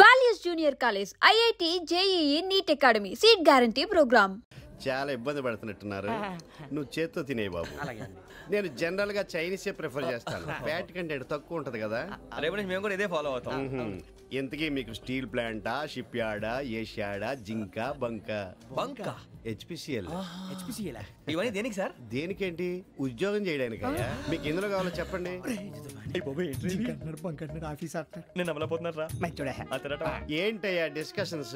Values junior college, IIT, JEE, NEET academy, seat guarantee programme. చాలా ఇబ్బంది పడుతున్నట్టున్నారు. నువ్వు చేత్తో తినే బాబు. నేను జనరల్ గా చైనీసే ప్రిఫర్ చేస్తాను. ఫ్యాట్ కంటెంట్ తక్కువ ఉంటది కదా. రేపు నుంచి మేము కూడా ఇదే ఫాలో అవుతాం. ఇంతకీ మీకు స్టీల్ ప్లాంటా, షిప్ యార్డా, ఏషియాడా, జింక, బంకా? హెచ్పిసిఎల్. ఇవన్నీ దేనికి సార్? దేనికేంటి? ఉద్యోగం చేయడానికి. మీకు ఎందులో కావాలో చెప్పండి. నేను అమలపోతున్నారా? ఏంటయ్యా డిస్కషన్స్?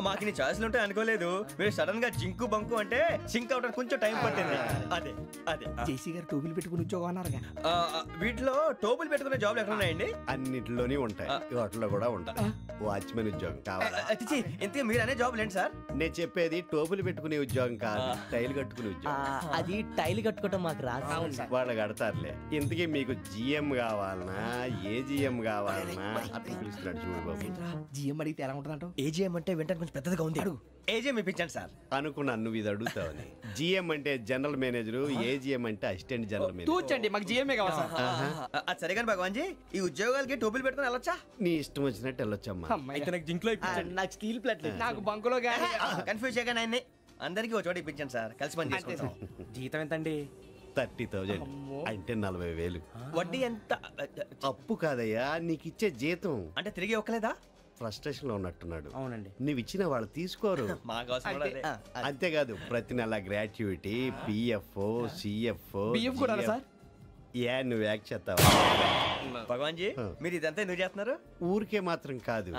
మాకు నీ ఛాయిస్లు ఉంటాయి అనుకోలేదు. మీరు సడన్ గా జింకు బంకు అంటే సింక్ అవడానికి కొంచెం టైం పట్టింది. అదే అదే జేసీ గారు టోబుల్ పెట్టుకుని ఉద్యోగం అన్నారుగా. వీటిలో టోపులు పెట్టుకునే జాబ్లు ఎక్కడ ఉన్నాయండి? అన్నిటిలోనే ఉంటాయి, వాటిలో కూడా ఉంటాయి. వాచ్మెన్ ఉద్యోగం కావాలా? ఇంతకీ మీరు అనే జాబ్ ఏంటి సార్? నేను చెప్పేది టోపులు పెట్టుకునే ఉద్యోగం కాదు, టైల్ కట్టుకునే ఉద్యోగం. అది టైల్ కట్టుకోవటం మాకు రాదు. వాళ్ళు కడతారులే. ఇంతకీ మీకు జిఎం కావాలనా, ఏ జిఎం కావాలనా? అట్లా పిలుస్తున్నాడు చూడు బాబు. జిఎం అడిగితే ఎలా ఉంటుందంట? ఏజీఎం అంటే వెంటనే కొంచెం పెద్దదిగా ఉంది. అడుగు. ఏజీఎం ఇప్పించండి సార్. అనుకున్నాను నువ్వు ఇది అడుగుతావని. జిఎం అంటే జనరల్ మేనేజర్, ఏజిఎం అంటే అసిస్టెంట్ జనరల్ మేనేజర్. తూచండి, మాకు జిఎంఏ కావాలి సార్. అది సరే కానీ భగవాన్ జీ, ఈ ఉద్యోగాలకి టోపులు పెట్టుకుని వెళ్ళొచ్చా? నీ ఇష్టం వచ్చినట్టు వెళ్ళొచ్చమ్మా. నాకు స్టీల్ ప్లేట్, నాకు బంకులో గానీ. కన్ఫ్యూజ్ చేయగానే ఆయన్ని అందరికీ ఒక చోట ఇప్పించండి సార్, కలిసి పని చేసుకుంటాం. జీతం ఎంతండి? 30,000 అంటే 40,000. వడ్డీ ఎంత? అప్పు కాదయ్యా, నీకు ఇచ్చే జీతం. అంటే తిరిగి ఒక్కలేదా? ఫ్రస్ట్రేషన్ లో ఉన్నట్టున్నాడు. అవునండి. నువ్వు ఇచ్చిన వాళ్ళు తీసుకోరు. మాకు అవసరం కూడా అదే. అంతేకాదు ప్రతి నెల గ్రాట్యుటీ, పిఎఫ్, సిఎఫ్. బియ్యం కూడా సార్? ఏ నువ్వు యాక్ట్ చేస్తావా? భగవాన్ జీ, మీరు ఇదంతా ఎందుకు చేస్తున్నారు? ఊరికే మాత్రం కాదు,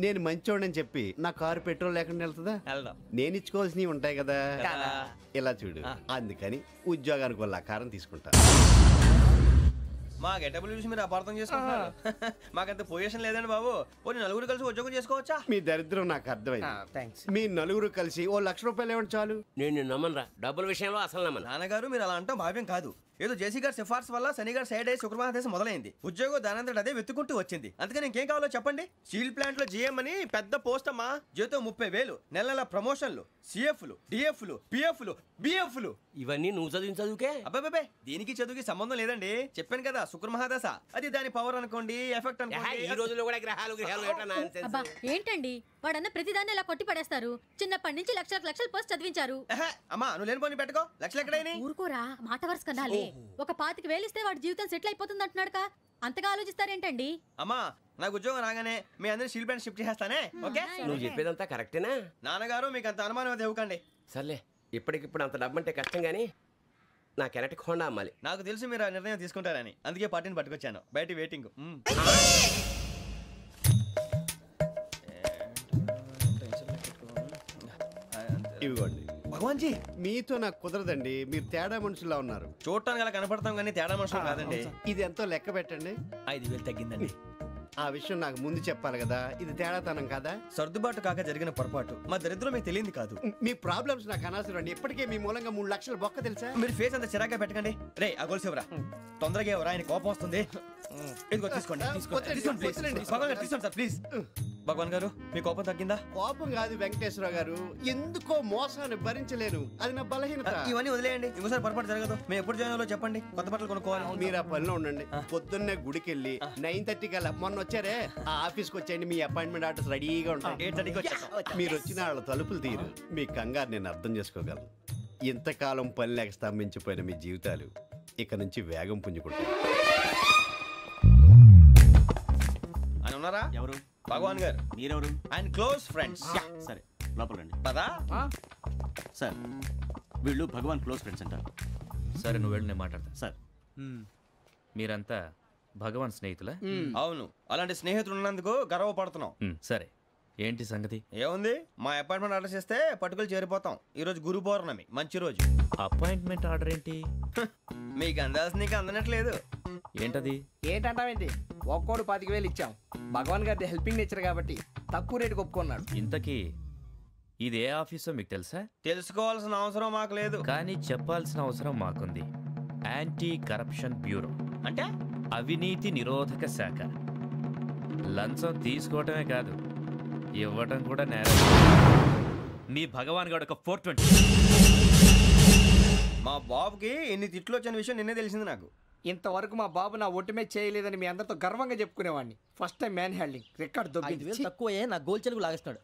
నేను మంచోడని చెప్పి నా కారు పెట్రోల్ లేకుండా వెళ్తుందా? వెళ్దాం. నేను ఇచ్చుకోవాల్సినవి ఉంటాయి కదా. ఇలా చూడు, అందుకని ఉద్యోగానికి వాళ్ళ ఆకారం తీసుకుంటా. మా గెటబుల్ చూసి మీరు అపార్థం చేసుకుంటున్నారు. మాకంత పొజిషన్ లేదండి బాబు. పోనీ నలుగురు కలిసి ఉద్యోగం చేసుకోవచ్చా? మీ దరిద్రం నాకు అర్థమైంది. మీ నలుగురు కలిసి ఓ ₹1,00,000 ఇవ్వండి చాలు. నేను నమ్మనరా, డబ్బుల విషయంలో అసలు నమ్మను. నాన్నగారు మీరు అలా అంటాం భావ్యం కాదు. ఏదో జేసీ గారి సిఫార్సు వల్ల శని గారు సైడ్ అయ్యి శుక్రవారం దేశం మొదలైంది. ఉద్యోగం దానంతటి అదే వెతుకుంటూ వచ్చింది. అందుకని ఇంకేం కావాలో చెప్పండి. స్టీల్ ప్లాంట్ లో జిఎం అని పెద్ద పోస్ట్ అమ్మా. జీతం 30,000, నెల నెల ప్రమోషన్లు, సిఎఫ్లు, డిఎఫ్లు, పిఎఫ్లు, బిఎఫ్లు. ఇవన్నీ నువ్వు చదివిన చదువుకే? అబ్బాబే, దీనికి చదువుకి సంబంధం లేదండి. చెప్పాను కదా, శుక్ర మహాదశ. అది దాని పవర్ అనుకోండి, ఎఫెక్ట్ అనుకోండి. ఈ రోజుల్లో కూడా గ్రహాలు అబ్బా ఏంటండి వాడన్న ప్రతిదాన్ని ఇలా కొట్టి పడేస్తారు. చిన్నప్పటి నుంచి లక్షల పోస్ట్ చదివించారు. అమ్మా నువ్వు లేని పోనీ పెట్టుకో. లక్షలు ఎక్కడైనా ఊరుకోరా, మాట వరుస కదాలే. ఒక 25,000 ఇస్తే వాడి జీవితం సెటిల్ అయిపోతుంది అంటున్నాడుగా. అంతగా ఆలోచిస్తారేంటండి? అమ్మా నాకు ఉద్యోగం రాగానే మీ అందరూ స్టీల్ ప్లాంట్ షిఫ్ట్ చేస్తానే. ఓకే, నువ్వు చెప్పేదంతా కరెక్టేనా? నాన్నగారు మీకు అంత అనుమానం అయితే ఇవ్వకండి. సర్లే, ఇప్పటికిప్పుడు అంత డబ్బు అంటే కష్టం కానీ నా కెనటిక్ హోండా అమ్మాలి. నాకు తెలుసు మీరు ఆ నిర్ణయం తీసుకుంటారని, అందుకే పార్టీని పట్టుకొచ్చాను. బయట వెయిటింగ్. ఇవ్వండి. భగవాన్ జీ, మీతో నాకు కుదరదండి. మీరు తేడా మనుషుల్లా ఉన్నారు. చూడటానికి అలా కనపడతాం కానీ తేడా మనుషులు కాదండి. ఇది ఎంతో లెక్క పెట్టండి. 5,000 తగ్గిందండి. ఆ విషయం నాకు ముందు చెప్పాలి కదా. ఇది తేడాతనం కదా. సర్దుబాటు కాక జరిగిన పొరపాటు. మా దరిద్రం మీకు తెలియదు కాదు. మీ ప్రాబ్లమ్స్ నాకు అనవసరం అండి. ఇప్పటికే మీ మూలంగా 3 లక్షల బొక్క తెలుసా. మీరు ఫేస్ అంత చిరాగ్గా పెట్టకండి. రే ఆ గొలుసేవరా, తొందరగా ఎవరా, ఆయన కోపం వస్తుంది. ఇదిగో తీసుకోండి. తీసుకోండి సార్ ప్లీజ్. భగవాన్ గారు మీ కోపం తగ్గిందా? కోపం కాదు వెంకటేశ్వరరావు గారు, ఎందుకో మోసాన్ని భరించలేను. అది నా బలహీనత. ఇవన్నీ వదిలేయండి, ఇంకోసారి పొరపాటు జరగదు. మేము ఎప్పుడు జాయిన్ అవ్వాలో చెప్పండి, కొత్త బట్టలు కొనుక్కోవాలి. మీరు ఆ పనిలో ఉండండి. పొద్దున్నే గుడికి వెళ్ళి 9:30 కల్లా, మొన్న వచ్చారే ఆ ఆఫీస్కి వచ్చేయండి. మీ అపాయింట్మెంట్ ఆర్డర్స్ రెడీగా ఉంటాయి. 8:30కి వచ్చేస్తాం. మీరు వచ్చిన వాళ్ళ తలుపులు తీరు. మీ కంగారు నేను అర్థం చేసుకోగలను. ఇంతకాలం పని లేక స్తంభించిపోయిన మీ జీవితాలు ఇక నుంచి వేగం పుంజుకుంటాయి. ఆయన ఉన్నారా? ఎవరు? భగవాన్ గారు. మీరెవరు? ఆయన క్లోజ్ ఫ్రెండ్స్. సరే లోపల రండి. పదా సార్, వీళ్ళు భగవాన్ క్లోజ్ ఫ్రెండ్స్ అంటారు. సరే నువ్వు వెళ్ళి నేను మాట్లాడతా. సార్, మీరంతా భగవాన్ స్నేహితులా? అవును, అలాంటి స్నేహితులు ఉన్నందుకు గర్వపడుతున్నాం. సరే ఏంటి సంగతి? ఏముంది, మా అపాయింట్మెంట్ ఆర్డర్ చేస్తే పట్టుకులు చేరిపోతాం. ఈ రోజు గురు పౌర్ణమి, మంచి రోజు. అపాయింట్మెంట్ ఆర్డర్ ఏంటి? మీకు అందాల్సి నీకు అందనట్లేదు. ఏంటది? ఏంటంటావేంటి? ఒక్కోడు 25,000 ఇచ్చాం. భగవాన్ గారి హెల్పింగ్ నేచర్ కాబట్టి తక్కువ రేటుకి ఒప్పుకున్నాడు. ఇంతకీ ఇది ఏ ఆఫీసో మీకు తెలుసా? తెలుసుకోవాల్సిన అవసరం మాకు లేదు, కానీ చెప్పాల్సిన అవసరం మాకుంది. యాంటీ కరప్షన్ బ్యూరో అంటే అవినీతి నిరోధక శాఖ. లంచం తీసుకోవటమే కాదు, ఇవ్వటం కూడా నేరం. మీ భగవాన్ గారు ఒక 420. మా బాబుకి ఎన్ని తిట్లు వచ్చిన విషయం నిన్నే తెలిసింది నాకు. ఇంతవరకు మా బాబు నా ఒట్టుమే చేయలేదని మీ అందరితో గర్వంగా చెప్పుకునేవాడిని. First time man handing record దొబ్బింది. తక్కువ నా గోల్ చెలుగు లాగేస్తున్నాడు.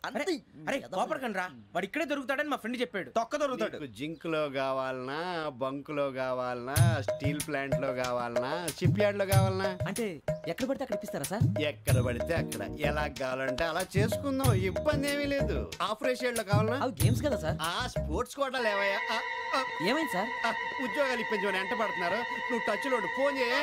అరే కోపడకండి రా, వాడు ఇక్కడే దొరుకుతాడని మా ఫ్రెండ్ చెప్పాడు. తొక్క దొరుకుతాడు. జింక్ లో కావాలనా, బంక్ లో కావాలనా, స్టీల్ ప్లాంట్ లో కావాలనా, షిప్ యార్డ్ లో కావాలనా? అంటే ఎక్కడ పడితే అక్కడ ఇప్పిస్తారా సార్? ఎక్కడ పడితే అక్కడ, ఎలా కావాలంటే అలా చేసుకుందాం, ఇబ్బంది ఏమీ లేదు. ఆపరేషన్ లో కావాలనా? అవి గేమ్స్ కదా సార్. ఆ స్పోర్ట్స్ కోటాలు ఏవయ్యా? ఏమైంది సార్? ఉద్యోగాలు ఇప్పించమని ఎంట పడుతున్నారు. నువ్వు టచ్ లో ఫోన్ చేయ.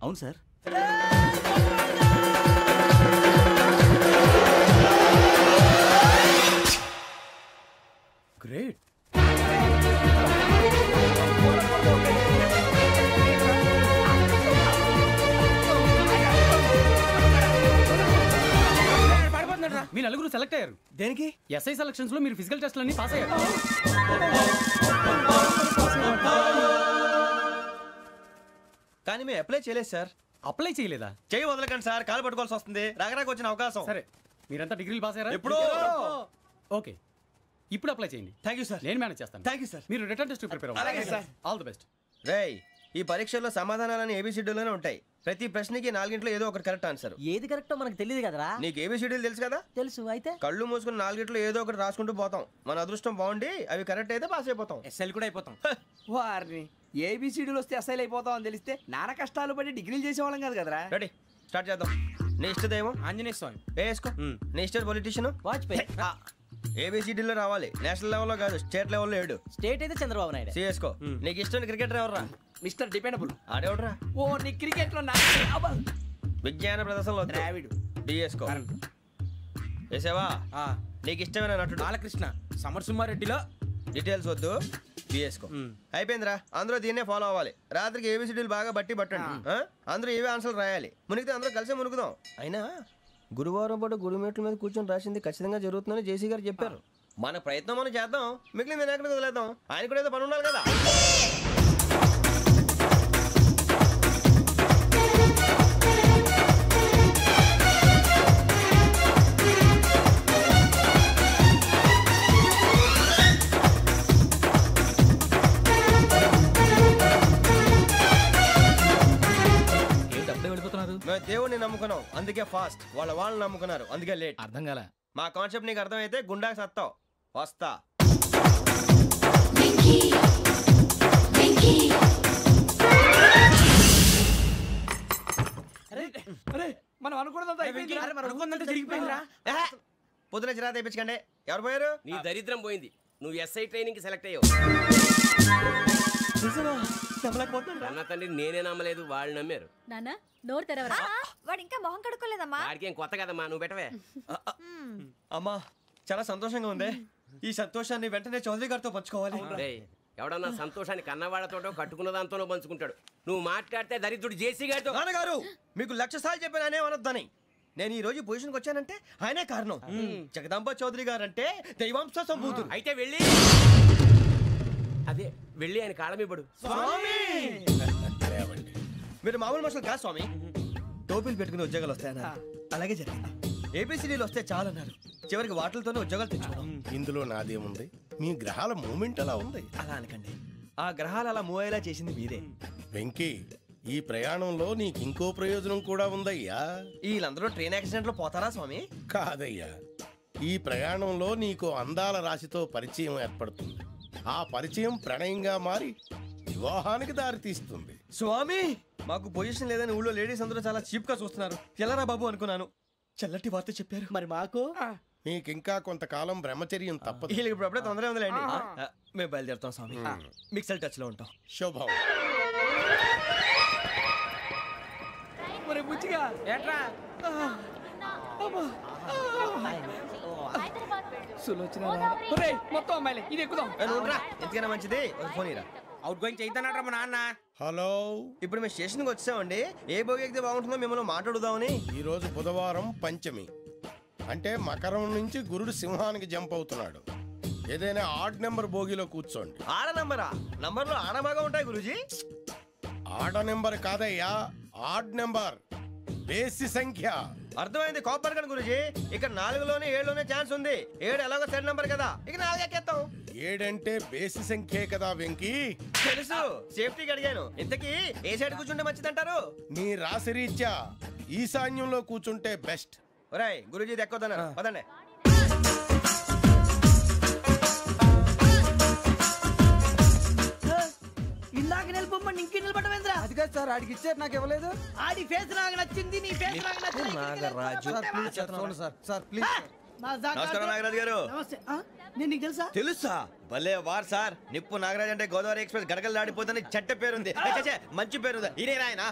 అవును సార్. గ్రేట్. మీ నలుగురు సెలెక్ట్ అయ్యారు. దేనికి? ఎస్ఐ సెలక్షన్స్ లో మీరు ఫిజికల్ టెస్ట్ అన్ని పాస్ అయ్యారు. కానీ మేము అప్లై చేయలేదు సార్. అప్లై చేయలేదా? చేయి వదలకండి సార్, కాలు పట్టుకోవాల్సి వస్తుంది. రాగరాకు వచ్చిన అవకాశం. సరే, మీరంతా డిగ్రీలు పాస్ అయ్యారా? ఎప్పుడో. ఓకే, ఇప్పుడు అప్లై చేయండి. Thank you sir. నేను మేనేజ్ చేస్తాను. Thank you sir. మీరు రిటర్న్ టెస్ట్ ప్రిపేర్ అవ్వండి. అలాగే సార్. All the best. రేయ్, ఈ పరీక్షల్లో సమాధానాలని ఏబిసిడీలోనే ఉంటాయి. ప్రతి ప్రశ్నకి 4 ఏదో ఒకటి కరెక్ట్ ఆన్సర్. ఏది కరెక్టో మనకు తెలియదు కదరా. నీకు ఏబిసిడీలు తెలుసు కదా? తెలుసు. అయితే కళ్ళు మూసుకుని 4 ఏదో ఒకటి రాసుకుంటూ పోతాం. మన అదృష్టం బాగుండి అవి కరెక్ట్ అయితే పాస్ అయిపోతాం. ఎస్ఎల్ కూడా అయిపోతాం. వారిని ఏబిసిడీలు వస్తే ఎస్ఐలు అయిపోతాం అని తెలిస్తే నాన్న కష్టాలు పడి డిగ్రీలు చేసేవాళ్ళం కాదు కదరా. రెడీ, స్టార్ట్ చేద్దాం. నీ ఇష్టదేమో ఆంజనేయ స్వామి. వేసుకో. నీ ఇష్ట పొలిటీషియన్ వాజ్పేయి. ఏబిసిడీలో రావాలి. నేషనల్ లెవెల్లో కాదు, స్టేట్ లెవెల్లో 7. స్టేట్ అయితే చంద్రబాబు నాయుడు. సిఎస్కో. నీకు ఇష్టం క్రికెటర్ ఎవర్రా? Mister dependable. ఆడేవడరా? ఓ నీ క్రికెట్ లో విజ్ఞాన ప్రదర్శనలో ద్రావిడు. డిఎస్కో. వేసావా? నీకు ఇష్టమైన నటుడు? బాలకృష్ణ. సమర్ సుమారెడ్డిలో డీటెయిల్స్ వద్దు, బిఎస్కో. అయిపోయిందిరా. అందరూ దీన్నే ఫాలో అవ్వాలి. రాత్రికి ఏబిసిడీలు బాగా బట్టి పట్టండి. అందరూ ఏవే ఆన్సర్లు రాయాలి. మునిగితే అందరూ కలిసే మునుగుదాం. అయినా గురువారం పాటు గురుమేట్ల మీద కూర్చొని రాసింది ఖచ్చితంగా జరుగుతుందని జేసీ గారు చెప్పారు. మన ప్రయత్నం మనం చేద్దాం, మిగిలింది నేను ఎక్కడికి వదిలేద్దాం. ఆయన కూడా ఏదో పని ఉండాలి కదా. మేము దేవుడిని నమ్ముకున్నాం, అందుకే ఫాస్ట్. వాళ్ళని నమ్ముకున్నారు, అందుకే లేట్. అర్థం కాలే. మా కాన్సెప్ట్ నీకు అర్థమైతే గుండా సత్తావు. వస్తా. మనం అనుకున్నదంతా జరిగిపోయిందిరా. పొద్దున చిరా తెప్పించకండి. ఎవరు పోయారు? నీ దరిద్రం పోయింది. నువ్వు ఎస్ఐ ట్రైనింగ్ సెలెక్ట్ అయ్యావు. అన్న తండ్రి నేనే నమ్మలేదు, వాళ్ళు నమ్మారు. నాన్న నోరు తెరవరా. వాడు ఇంకా మొహం కడుక్కోలేదమ్మా. వాడికి ఏం కొత్త కదమ్మా, నువ్వు పెట్టవే. అమ్మా చాలా సంతోషంగా ఉంది. ఈ సంతోషాన్ని వెంటనే చౌదరి గారితో పంచుకోవాలి. ఎవడన్నా సంతోషాన్ని కన్నవాళ్లతోటో కట్టుకున్న దాంతోనో పంచుకుంటాడు. నువ్వు మాట్లాడితే దరిద్రుడు జేసీ గారితో. నాన్నగారు మీకు 1,00,000 సార్లు చెప్పానే అనొద్దని. నేను ఈ రోజు పొజిషన్కి వచ్చానంటే ఆయనే కారణం. జగదాంబ చౌదరి గారు అంటే దైవాంశ సంభూతుడు. అయితే వెళ్ళి అదే వెళ్ళి ఆయన కాళ్ళమివ్వడు. మీరు మామూలు మనుషులు కాదు స్వామి. టోపీలు పెట్టుకుని ఉద్యోగాలు వస్తాయన్నారు, అలాగే జరిగింది. ఏబిసిడీలు వస్తే చాలన్నారు, చివరికి వాటిలతోనే ఉద్యోగాలు తెచ్చుకున్నాం. ఇందులో నాదేముంది, మీ గ్రహాల మూమెంట్ అలా ఉంది. అలా అనకండి, ఆ గ్రహాలు అలా మూవ్ అయ్యేలా చేసింది మీరే. వెంకీ, ఈ ప్రయాణంలో నీకు ఇంకో ప్రయోజనం కూడా ఉందయ్యా. వీళ్ళందరూ ట్రైన్ యాక్సిడెంట్ లో పోతారా స్వామి? కాదయ్యా, ఈ ప్రయాణంలో నీకు అందాల రాశితో పరిచయం ఏర్పడుతుంది. ఆ పరిచయం ప్రణయంగా మారి వివాహానికి దారితీస్తుంది. స్వామి, మాకు పొజిషన్ లేదని ఊళ్ళో లేడీస్ అందరూ చాలా చీప్ గా చూస్తున్నారు. ఎలారా బాబు అనుకున్నాను, చల్లటి వార్త చెప్పారు. మరి మాకు నీకింకా కొంతకాలం బ్రహ్మచర్యం తప్పదు. వీళ్ళకి ఇప్పుడు అప్పుడే తొందరగా ఉందిలేండి. మేము బయలుదేరుతాం స్వామి, మిక్సెల్ టచ్ లో ఉంటాం. శుభం. మరి బుచ్చిగా ఏట్రా మొత్తం అమ్మాయిలే, ఇది ఎక్కుదాం. ఎందుకైనా మంచిది, ఫోన్ ఇరా. అవుట్ గోయింగ్ చేద్దానట్రా మా నాన్న. హలో, ఇప్పుడు మేము స్టేషన్కి వచ్చామండి. ఏ బోగి ఎక్కితే బాగుంటుందో మిమ్మల్ని మాట్లాడుదామని. ఈరోజు బుధవారం పంచమి, అంటే మకరం నుంచి గురుడు సింహానికి జంప్ అవుతున్నాడు. ఏదైనా ఆడ్ నెంబర్ బోగిలో కూర్చోండి. ఆడ నంబరా? నంబర్లో ఆడ బాగా ఉంటాయి గురూజీ. ఆడ నెంబర్ కాదయ్యా, ఆడ్ నెంబర్, బేసి సంఖ్య. అర్థమైంది, కాపర్ కన్ గురూజీ. ఇక్కడ 4లోనే 7లోనే ఛాన్స్ ఉంది. 7 ఎలాగో సెడ్ నంబర్ కదా, ఇక 4 ఎక్కేస్తాం. 7 అంటే బేసి సంఖ్యే కదా వెంకీ. తెలుసు, సేఫ్టీకి అడిగాను. ఇంతకీ ఏ సైడ్ కూర్చుంటే మంచిదంటారు? నీ రాశి రీత్యా ఈశాన్యంలో కూర్చుంటే బెస్ట్. ఒరేయ్, గురూజీ దెక్కొద్దన్నారు, పదండి. ఇందాక నిలబొమ్మని ఇంకే నిలబడమేంద్రా? అది కాదు సార్, ఆడికి ఇచ్చారు, నాకు ఇవ్వలేదు. ఆడి ఫేస్ నాకు నచ్చింది, నీ ఫేస్ నాకు నచ్చింది. నాగరాజు. Sir please. నమస్కారం నాగరాజు గారు. నమస్తే. నేను నీకు తెలుసా? తెలుసా? భలే వార్ సార్. నిప్పు నాగరాజ్ అంటే గోదావరి ఎక్స్ప్రెస్ గడగలు దాడిపోతుంది చెట్ట పేరుంది. మంచి పేరుంది. ఇదే ఆయన.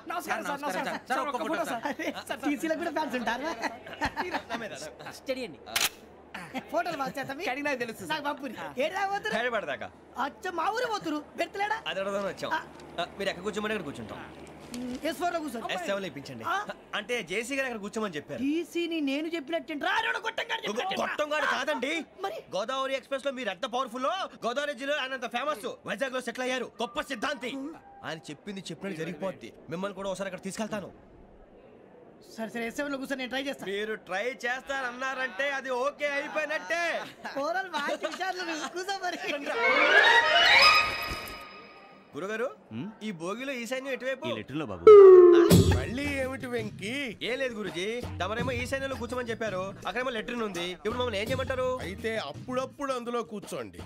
టీసీలో కూడా ఫ్యాన్స్ ఉంటారు. ఫోటోలు బాగా తెలుసు. అచ్చ మా ఊరు పోతురు పెడతలేడా? అది అడగదామని వచ్చాం. మీరు ఎక్కడ కూర్చోమని అక్కడ కూర్చుంటాం. S4 లో కూర్చో. S7 ఇప్పించండి. అంటే జేసీ గారు అక్కడ కూర్చోమని చెప్పారు. టీసీని నేను చెప్పినట్టు గొట్టంగాడు కాదండి. గోదావరి ఎక్స్ప్రెస్ లో మీరు ఎంత పవర్ఫుల్, గోదావరి జిల్లా ఆయన ఫేమస్. వైజాగ్ లో సెటిల్ అయ్యారు, గొప్ప సిద్ధాంతి. ఆయన చెప్పింది చెప్పినట్టు జరిగిపోద్ది. మిమ్మల్ని కూడా ఒకసారి అక్కడ తీసుకెళ్తాను. సరే సరే, S7 లో కూర్చొని నేను ట్రై చేస్తాను. మీరు ట్రై చేస్తారన్నారంటే అది ఓకే అయిపోయినట్టే. గురుగారు, ఈ భోగిలో ఈశాన్యం ఎటువైపు? లెటర్లో బాబు. మళ్ళీ ఏమిటి వెంకీ? ఏం లేదు గురుజీ, తమరేమో ఈశాన్యంలో కూర్చోమని చెప్పారు, అక్కడేమో లెటర్ ఉంది. ఇప్పుడు మమ్మల్ని ఏం చేయమంటారు? అయితే అప్పుడప్పుడు అందులో కూర్చోండి,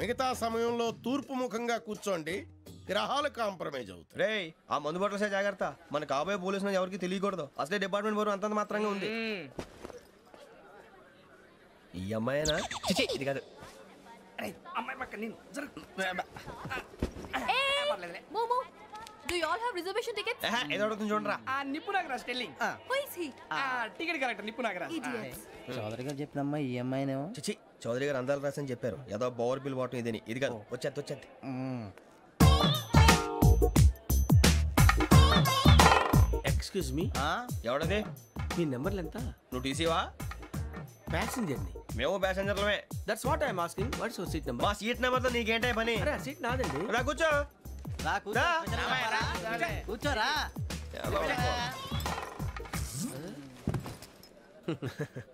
మిగతా సమయంలో తూర్పు ముఖంగా కూర్చోండి. గ్రహాలు కాంప్రమైజ్ అవుతాయి. రే, ఆ మందు బట్టలసే జాగ్రత్త. మన కాబోయే పోలీసులు ఎవరికి తెలియకూడదు. అసలే డిపార్ట్మెంట్ బోరు అంతంత మాత్రంగా ఉంది. ఈ అమ్మాయినా? ఇది కాదు. అమ్మాయి పక్క నేను Do you all have reservation tickets? ఏదో అడుగుతుంది చూడరా. నిప్పు Nagaraj telling. Who is he? Ticket correct, నిప్పు నాగరాజ్. Idiots. చౌదరి గారు చెప్పినమ్మా ఈ అమ్మాయినేమో. చిచి, చౌదరి గారు అందాలు రాసని చెప్పారు. ఏదో బోర్ బిల్ వాటం ఇదని. ఇది కాదు, వచ్చేది. Excuse me, ఎవడది? మీ నెంబర్లు ఎంత? నువ్వు టీసీవా? ప్యాసింజర్ ని. మేము ప్యాసెంజర్లమే. That's what I'm asking. What's your seat number? మా సీట్ నెంబర్ తో నీకేంటే పని? అరే ఆ సీట్ నాదండి. రా కూర్చో. కూర్చోరా.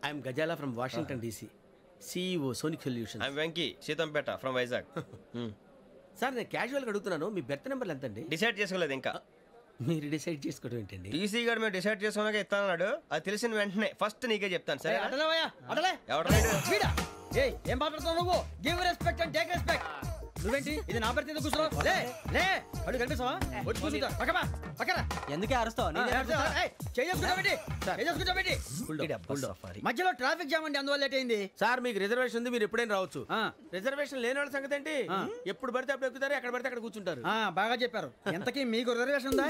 I'm Gazala from Washington DC, CEO sonic solution. I'm Venky, Seethampeta from Vizag. Sir నేను క్యాజువల్గా అడుగుతున్నాను, మీ బెర్త్ నెంబర్లు ఎంతండి? డిసైడ్ చేసుకోలేదు ఇంకా. మీరు డిసైడ్ చేసుకోవడం ఏంటండి? టీసీ గారు మేము డిసైడ్ చేసుకున్నాక ఇస్తానన్నాడు. అది తెలిసిన వెంటనే ఫస్ట్ నీకే చెప్తాను. సరే ఏం మాట్లాడుతున్నావు నువ్వు? Give respect and take respect. నువ్వేంటి ఇది నా పరిస్థితి కూర్చున్నావు? లే అడుగు కనిపిస్తావా? వచ్చి కూర్చుంటా. పక్కన ఎందుకే అరుస్తావు? మధ్యలో ట్రాఫిక్ జామ్ అండి, అందువల్ల లేట్ అయింది. సార్ మీకు రిజర్వేషన్ ఉంది, మీరు ఎప్పుడైనా రావచ్చు. రిజర్వేషన్ లేని వాళ్ళ సంగతి ఏంటి? ఎప్పుడు పడితే అప్పుడు ఎక్కుతారు, ఎక్కడ పడితే అక్కడ కూర్చుంటారు. బాగా చెప్పారు. ఎంతకీ మీకు రిజర్వేషన్ ఉందా?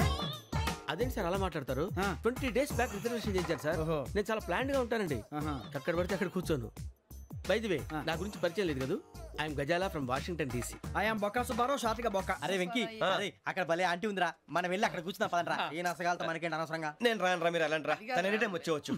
అదేంటి సార్ అలా మాట్లాడతారు? 20 days బ్యాక్ రిజర్వేషన్ చేశారు సార్. నేను చాలా ప్లాన్డ్ గా ఉంటానండి, అక్కడ పడితే అక్కడ కూర్చోను. బై ది వే, నా గురించి పరిచయం లేదు కదా, I'm Gazala from Washington DC. I'm Bokka Subbarao, షార్ట్గా బొక్క. అరే వెంకీ, అక్కడ భలే ఆంటీ ఉందిరా, మనం వెళ్ళి అక్కడ కూర్చున్నా పదనరా. ఏ నసగాలతో మనకేంటి అనవసరంగా. నేను రాను రా, మీరు వెళ్ళండి రా. తన ఎనీ టైం వచ్చేవచ్చు.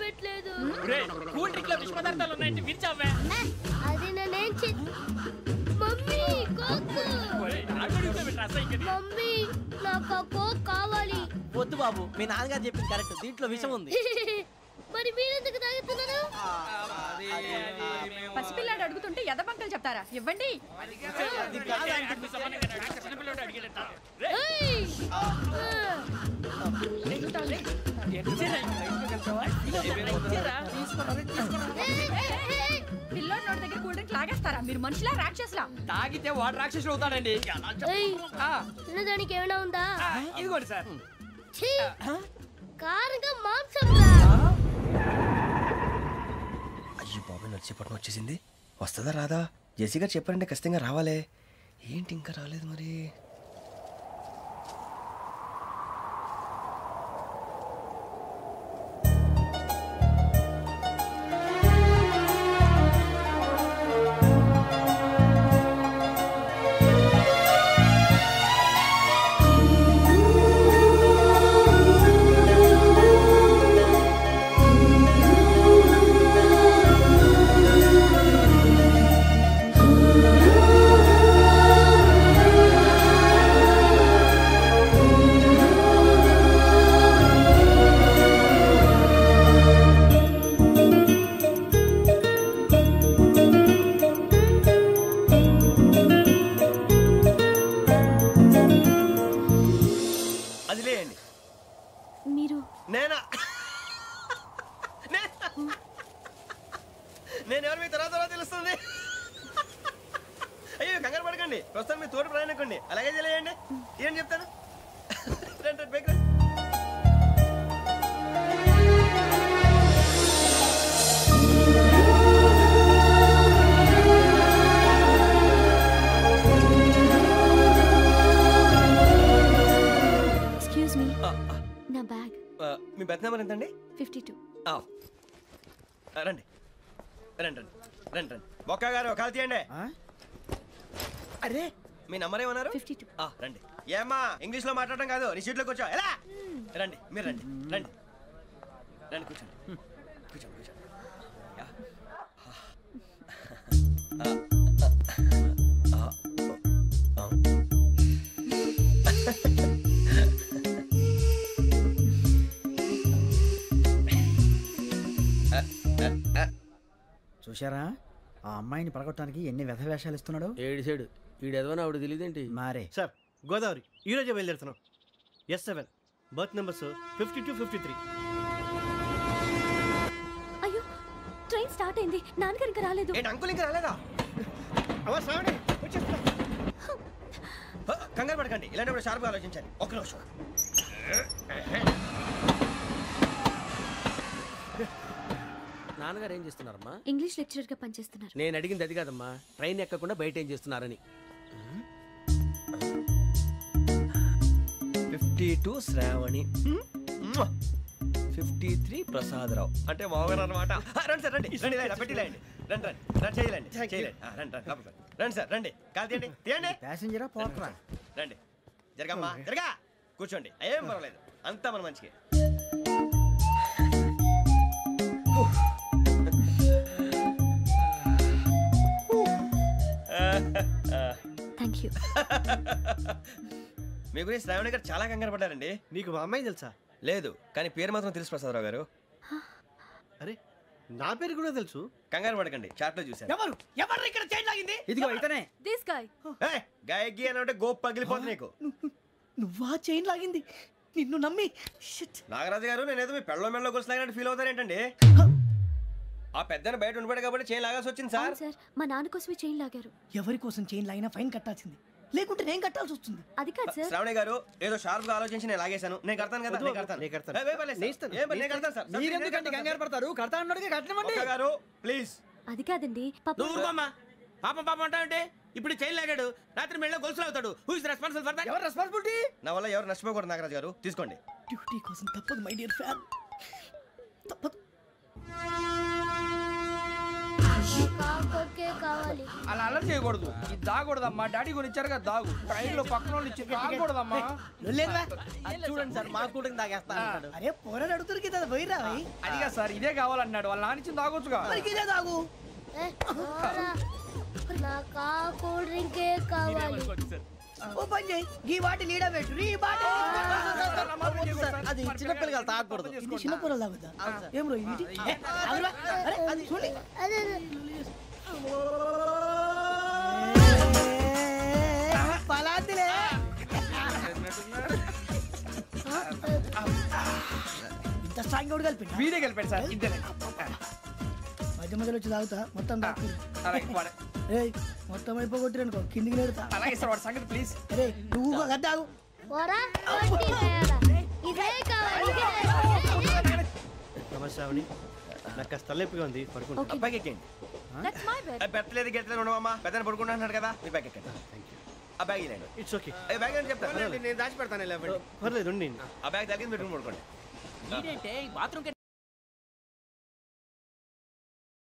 పెట్టలేదు కూల్ డ్రింక్ లో విష పదార్థాలు ఉన్నాయంటే విరిచావే. అది నేనేం మమ్మీ కోక్ మమ్మీ నాకు కోక్ కావాలి. వద్దు బాబు, మీ నాన్నగారు చెప్పింది కరెక్ట్, దీంట్లో విషయం ఉంది. మరి మీరెందుకు తాగుతున్నారు? పసిపిల్లాడు అడుగుతుంటే ఎదబంకలు చెప్తారా? ఇవ్వండి. పిల్లోడి నోటి దగ్గర కూల్ డ్రింక్ లాగేస్తారా? మీరు మనుషులా రాక్షసులా? తాగితే వాడు రాక్షసుడు అవుతాడండి. తినడానికి ఏమైనా ఉందా? ఇదిగోండి సార్. కారంగా మాంసం. అయ్యి బాబాయ్, నడిచేపట్నం వచ్చేసింది. వస్తుందా రాదా? జేసీ గారు చెప్పారంటే ఖచ్చితంగా రావాలే. ఏంటి ఇంకా రాలేదు మరి? నేను ఎవరు మీ తర్వాత తెలుస్తుంది. అయ్యో కంగారు పడకండి, ప్రస్తుతం మీ తోడు ప్రయాణకండి. అలాగే తెలియండి, ఏం చెప్తాను. రండి బైక్ రండి. ఎక్స్క్యూజ్ మీ, నా బ్యాగ్. మీ బెత్ నెంబర్ ఎంతండి? 52. రండి రండి రండి రండి రండి. బొక్క గారు కాల్ తీయండి. అరే మీ నంబర్ ఏమన్నారు? 52. రండి. ఏమ్మా ఇంగ్లీష్ లో మాట్లాడడం కాదు, నీ సీట్లోకి వచ్చా. ఎలా రండి, మీరు రండి రండి రండి, కూర్చోండి కూర్చోండి కూర్చోండి. చూశారా ఆ అమ్మాయిని పడగొట్టడానికి ఎన్ని వ్యధ వేషాలు ఇస్తున్నాడు. ఏడిసాడు ఈడు ఎదవని ఆవిడ తెలియదేంటి. మారే సార్ గోదావరి ఈరోజే బయలుదేరుతున్నాం. S7 berth numbers 52, 53. అయ్యో ట్రైన్ స్టార్ట్ అయింది, నాన్నగారు ఇంకా రాలేదు. ఏంటి అంకుల్ ఇంకా రాలేదా? కంగారు పడకండి, ఇలాంటప్పుడు షార్ప్గా ఆలోచించండి. ఒక్క నిమిషం. నాన్నగారు ఏం చేస్తున్నారమ్మా? ఇంగ్లీష్ లెక్చరర్ గా పనిచేస్తున్నారు. నేను అడిగింది అది కాదమ్మా, ట్రైన్ ఎక్కకుండా బయట ఏం చేస్తున్నారని. 52 శ్రావణి, 53 ప్రసాదరావు అంటే మామగారు అనమాట. రండి సార్ రండి రండి, పెట్టి లేండి. రండి రండి రండి, చేయలేండి చేయలేండి. రండి రండి రండి సార్ రండి, కాల్ తీయండి తీయండి. ప్యాసింజరా పోట్రా. రండి జరగమ్మా జరగా, కూర్చోండి. ఏం పర్వాలేదు, అంతా మన మంచికి. Thank you. మీ గురించి శ్రావణి గారు చాలా కంగారు పడ్డారండి. నీకు మా అమ్మాయి తెలుసా? లేదు, కానీ పేరు మాత్రం తెలుసు ప్రసాదరావు గారు. అరే నా పేరు కూడా తెలుసు. కంగారు పడకండి, చాట్ లో చూసాను. ఎవరు ఇక్కడ చైన్ లాగింది? ఇదిగో ఇతనే. This guy. గాయకి అని అంటే గోప్ పగిలిపోతుంది నీకు. నువ్వా చైన్ లాగింది? నిన్ను నమ్మి. నాగరాజు గారు, నేనేదో మీ పెళ్ళ మెళ్ళలో గురిసిలాగినట్టు ఫీల్ అవుతారేంటండి? ఆ పెద్దని బయట ఉండిపోయాడు కాబట్టి చైన్ లాగాల్సి వచ్చింది సార్. సార్ మా నాన్న కోసమే చైన్ లాగారు. ఎవరి కోసం చైన్ లాగినా ఫైన్ కట్టాల్సింది, లేకుంటే నేను కట్టాల్సి వస్తుంది. అది కాదు సార్. శ్రావణి గారు ఏదో షార్ప్ గా ఆలోచించి నేను లాగేశాను. నేను కడతాను కదా, నేను కడతాను. నేను కడతాను సార్. మీరెందుకంటే కంగారు పడతారు? కడతా అన్నాడుగా కట్టమండి. గారు ప్లీజ్. అది కాదండి పాపం పాపం అంటావంటే ఇప్పుడు చైన్ లాగాడు, రాత్రి మెళ్ళ గొలుసులు అవుతాడు. Who is responsible for that? ఎవరు రెస్పాన్సిబిలిటీ? నా వల్ల ఎవరు నష్టపోకూడదు నాగరాజు గారు, తీసుకోండి. డ్యూటీ కోసం తప్పదు మై డియర్ ఫ్యాన్, తప్పదు. కావాలి. అలా అల్లరి చేయకూడదు. ఇది దాగకూడదమ్మా. డాడీ కొని ఇచ్చారు కదా దాగు. ట్రైన్ లో పక్కన వాళ్ళు ఇచ్చి తాగకూడదమ్మా. చూడండి సార్ మా కూడా తాగేస్తా. అరే పోరాడు అడుగుతారు కదా పోయిరా అదిగా సార్ ఇదే కావాలన్నాడు. వాళ్ళ నాన్న ఇచ్చింది తాగొచ్చుగా. ఇదే తాగు. నాకు ఆ కూల్ డ్రింకే కావాలి. ఓ పని చేయి ఈ బాటిల్ లీడ పెట్టు. ఈ బాటిల్ అది చిన్నపిల్లలు తాగకూడదు. ఇది చిన్న పొరలు తాగుతా. ఏం రో ఇది? అరే అది చూడండి. పలాతిలే ఇంత స్ట్రాంగ్ కూడా కలిపి వీడే కలిపాడు సార్. ఇంతేనే మధ్య మధ్యలో వచ్చి తాగుతా మొత్తం తాగు. ఏయ్ మొత్తం అయిపోగొట్టిరనుకో కిందికి నేడుతా. అలాగే సార్ వాడి సంగతి ప్లీజ్. అరే నువ్వు గద్దాగు. ఇదే కావాలి. నమస్తే ఆవిడ. నాకు కాస్త తలెప్పిగా ఉంది, పడుకుంటా. అబ్బాయికి ఎక్కండి. పెట్టలేదు గెట్టలేదు ఉండవమ్మా. పెద్దని పడుకుంటున్నాడు కదా, మీ బ్యాగ్ ఎక్కండి. ఆ బ్యాగ్ ఇలాండి. It's okay. బ్యాగ్ అని చెప్తాను, నేను దాచి పెడతాను. ఆ బ్యాగ్ తగ్గింది పెట్టుకుని పడుకోండి. బాత్రూమ్